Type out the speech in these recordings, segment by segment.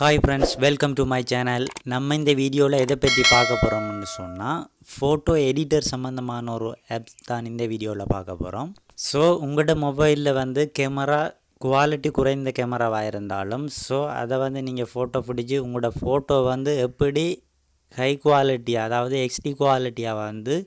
Hi friends, welcome to my channel. நம்ம இந்த வீடியோவில் எதை பற்றி பார்க்க போகிறோம்னு சொன்னால், ஃபோட்டோ எடிட்டர் சம்மந்தமான ஒரு ஆப்ஸ் தான் இந்த வீடியோவில் பார்க்க போகிறோம். ஸோ உங்களோட மொபைலில் வந்து கேமரா குவாலிட்டி குறைந்த கேமராவாக இருந்தாலும் அதை நீங்கள் ஃபோட்டோ பிடிச்சி உங்களோட ஃபோட்டோ எப்படி ஹை குவாலிட்டியாக, அதாவது HD குவாலிட்டியாக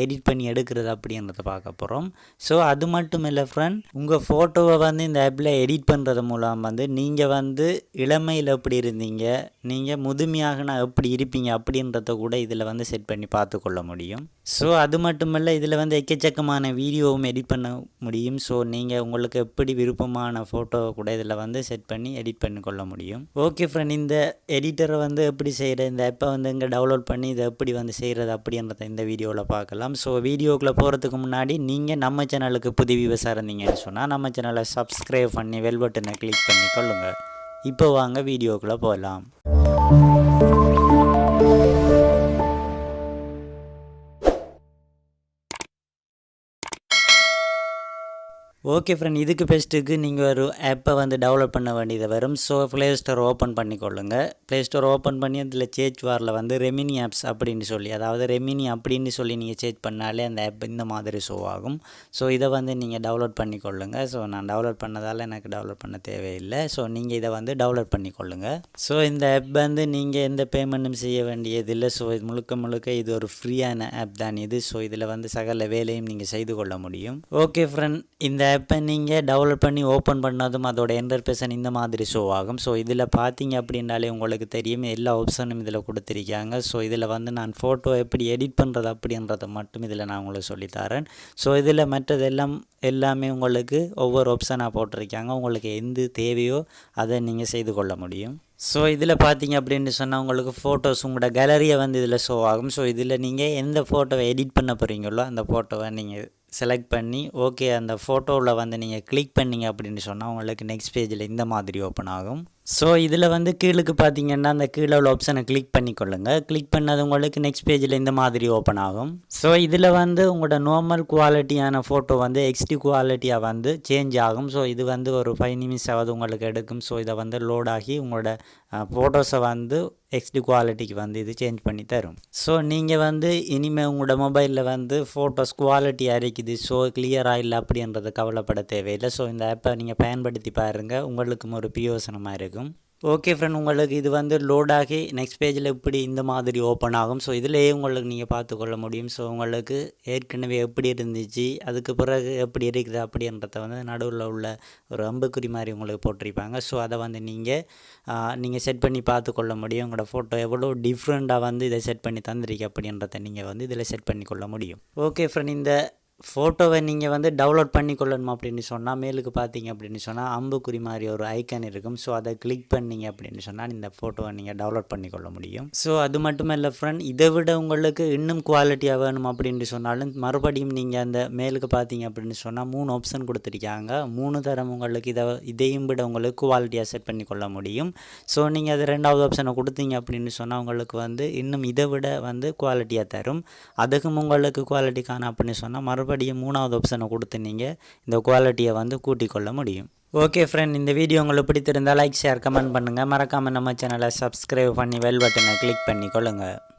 எடிட் பண்ணி எடுக்கிறது அப்படின்றத பார்க்க போகிறோம். ஸோ அது மட்டும் இல்லை ஃப்ரெண்ட், உங்கள் ஃபோட்டோவை இந்த ஆப்பில் எடிட் பண்ணுறது மூலம் நீங்கள் இளமையில் எப்படி இருந்தீங்க, நீங்கள் முதுமையாகனா எப்படி இருப்பீங்க அப்படின்றத கூட இதில் செட் பண்ணி பார்த்துக்கொள்ள முடியும். ஸோ அது மட்டும் இல்லை, இதில் எக்கச்சக்கமான வீடியோவும் எடிட் பண்ண முடியும். ஸோ நீங்கள் உங்களுக்கு எப்படி விருப்பமான ஃபோட்டோவை கூட இதில் செட் பண்ணி எடிட் பண்ணிக்கொள்ள முடியும். ஓகே ஃப்ரெண்ட், இந்த எடிட்டரை எப்படி செய்கிற, இந்த ஆப்பை இங்கே டவுன்லோட் பண்ணி இதை எப்படி செய்கிறது அப்படின்றத இந்த வீடியோவில் பார்க்கலாம். ஸோ வீடியோக்குள்ளே போகிறதுக்கு முன்னாடி நீங்கள் நம்ம சேனலுக்கு புது வியூவர்ஸாக இருந்தீங்கன்னு சொன்னால் நம்ம சேனலை சப்ஸ்கிரைப் பண்ணி பெல் பட்டனை கிளிக் பண்ணி கொள்ளுங்கள். இப்போ வாங்க வீடியோக்குள்ளே போகலாம். ஓகே ஃப்ரெண்ட், இதுக்கு பெஸ்ட்டுக்கு நீங்கள் ஒரு ஆப்பை டெவலப் பண்ண வேண்டியது வரும். ஸோ ப்ளே ஸ்டோர் ஓப்பன் பண்ணிக்கொள்ளுங்க. ப்ளே ஸ்டோர் ஓப்பன் பண்ணி அதில் சேஞ்ச் வாரில் ரெமினி ஆப்ஸ் அப்படின்னு சொல்லி, அதாவது ரெமினி அப்படின்னு சொல்லி நீங்கள் சேஞ்ச் பண்ணாலே அந்த ஆப் இந்த மாதிரி ஷோ ஆகும். ஸோ இதை நீங்கள் டவுன்லோட் பண்ணிக்கொள்ளுங்க. ஸோ நான் டவுன்லோட் பண்ணதால் எனக்கு டவுன்லோட் பண்ண தேவையில்லை. ஸோ நீங்கள் இதை டவுன்லோட் பண்ணிக்கொள்ளுங்க. ஸோ இந்த ஆப் நீங்கள் எந்த பேமெண்ட்டும் செய்ய வேண்டியதில்லை. ஸோ இது முழுக்க இது ஒரு ஃப்ரீயான ஆப் தான் இது. ஸோ இதில் சகல வேலையும் நீங்கள் செய்து கொள்ள முடியும். ஓகே ஃப்ரெண்ட், இந்த ஆப்பை நீங்கள் டவுன்லோட் பண்ணி ஓப்பன் பண்ணதும் அதோட இன்டர்ஃபேஸ் இந்த மாதிரி ஷோ ஆகும். ஸோ இதில் பார்த்தீங்க அப்படின்னாலே உங்களுக்கு தெரியும், எல்லா ஆப்ஷனும் இதில் கொடுத்துருக்காங்க. ஸோ இதில் நான் ஃபோட்டோ எப்படி எடிட் பண்ணுறது அப்படின்றத மட்டும் இதில் நான் உங்களுக்கு சொல்லித்தரேன். ஸோ இதில் மற்றதெல்லாம் எல்லாமே உங்களுக்கு ஒவ்வொரு ஆப்ஷனாக போட்டிருக்காங்க. உங்களுக்கு எந்த தேவையோ அதை நீங்கள் செய்து கொள்ள முடியும். ஸோ இதில் பார்த்தீங்க அப்படின்னு சொன்னால் உங்களுக்கு ஃபோட்டோஸ் உங்களோட கேலரியை இதில் ஷோ ஆகும். ஸோ இதில் நீங்கள் எந்த ஃபோட்டோவை எடிட் பண்ண போகிறீங்களோ அந்த ஃபோட்டோவை நீங்கள் செலக்ட் பண்ணி ஓகே அந்த ஃபோட்டோவில் நீங்கள் கிளிக் பண்ணிங்க அப்படின்னு சொன்னால் உங்களுக்கு நெக்ஸ்ட் பேஜில் இந்த மாதிரி ஓப்பன் ஆகும். ஸோ இதில் கீழுக்கு பார்த்தீங்கன்னா அந்த கீழே உள்ள ஆப்ஷனை கிளிக் பண்ணிக்கொள்ளுங்க. கிளிக் பண்ணது உங்களுக்கு நெக்ஸ்ட் பேஜில் இந்த மாதிரி ஓப்பன் ஆகும். ஸோ இதில் உங்களோட நார்மல் குவாலிட்டியான ஃபோட்டோ HD குவாலிட்டியாக சேஞ்ச் ஆகும். ஸோ இது ஒரு 5 நிமிஷம் உங்களுக்கு எடுக்கும். ஸோ இதை லோட் ஆகி உங்களோட ஃபோட்டோஸை HD குவாலிட்டிக்கு இது சேஞ்ச் பண்ணி தரும். ஸோ நீங்கள் இனிமேல் உங்களோட மொபைலில் ஃபோட்டோஸ் குவாலிட்டியாக இருக்குது, ஸோ கிளியராக இல்லை அப்படின்றத கவலைப்பட தேவையில்லை. ஸோ இந்த ஆப்பை நீங்கள் பயன்படுத்தி பாருங்கள், உங்களுக்கும் ஒரு பிரயோசனமாக இருக்கும். ஓகே ஃப்ரெண்ட், உங்களுக்கு இது லோட் ஆகி நெக்ஸ்ட் பேஜில் இப்படி இந்த மாதிரி ஓப்பன் ஆகும். ஸோ இதிலேயே உங்களுக்கு நீங்கள் பார்த்துக்கொள்ள முடியும். ஸோ உங்களுக்கு ஏற்கனவே எப்படி இருந்துச்சு, அதுக்கு பிறகு எப்படி இருக்குது அப்படின்றத நடுவில் உள்ள ஒரு அம்புக்குறி மாதிரி உங்களுக்கு போட்டிருப்பாங்க. ஸோ அதை நீங்கள் செட் பண்ணி பார்த்துக்கொள்ள முடியும். உங்களோட ஃபோட்டோ எவ்வளோ டிஃப்ரெண்ட்டாக இதை செட் பண்ணி தந்திருக்கு அப்படின்றத நீங்கள் இதில் செட் பண்ணிக்கொள்ள முடியும். ஓகே ஃப்ரெண்ட், இந்த ஃபோட்டோவை நீங்கள் டவுன்லோட் பண்ணிக்கொள்ளணும் அப்படின்னு சொன்னால் மேலுக்கு பார்த்தீங்க அப்படின்னு சொன்னால் அம்புக்குறி மாதிரி ஒரு ஐக்கான் இருக்கும். ஸோ அதை கிளிக் பண்ணிங்க அப்படின்னு சொன்னால் இந்த ஃபோட்டோவை நீங்கள் டவுன்லோட் பண்ணிக்கொள்ள முடியும். ஸோ அது மட்டும் இல்லை ஃப்ரெண்ட், இதை விட உங்களுக்கு இன்னும் குவாலிட்டியாக வேணும் அப்படின்னு சொன்னாலும் மறுபடியும் நீங்கள் அந்த மேலுக்கு பார்த்தீங்க அப்படின்னு சொன்னால் 3 ஆப்ஷன் கொடுத்துருக்காங்க. 3 தரம் உங்களுக்கு இதையும் விட உங்களுக்கு குவாலிட்டியாக செட் பண்ணிக்கொள்ள முடியும். ஸோ நீங்கள் அது 2வது ஆப்ஷனை கொடுத்தீங்க அப்படின்னு சொன்னால் உங்களுக்கு இன்னும் இதை விட குவாலிட்டியாக தரும். அதுக்கும் உங்களுக்கு குவாலிட்டி காண அப்படின்னு சொன்னால் மறுபடியும் 3வது ஆப்ஷனை கொடுத்து நீங்கள் இந்த குவாலிட்டியை கூட்டிக் கொள்ள முடியும். ஓகே ஃப்ரெண்ட், இந்த வீடியோ உங்களுக்கு பிடித்திருந்தால் லைக், ஷேர், கமெண்ட் பண்ணுங்கள். மறக்காமல் நம்ம சேனலை சப்ஸ்கிரைப் பண்ணி பெல் பட்டனை கிளிக் பண்ணிக்கொள்ளுங்கள்.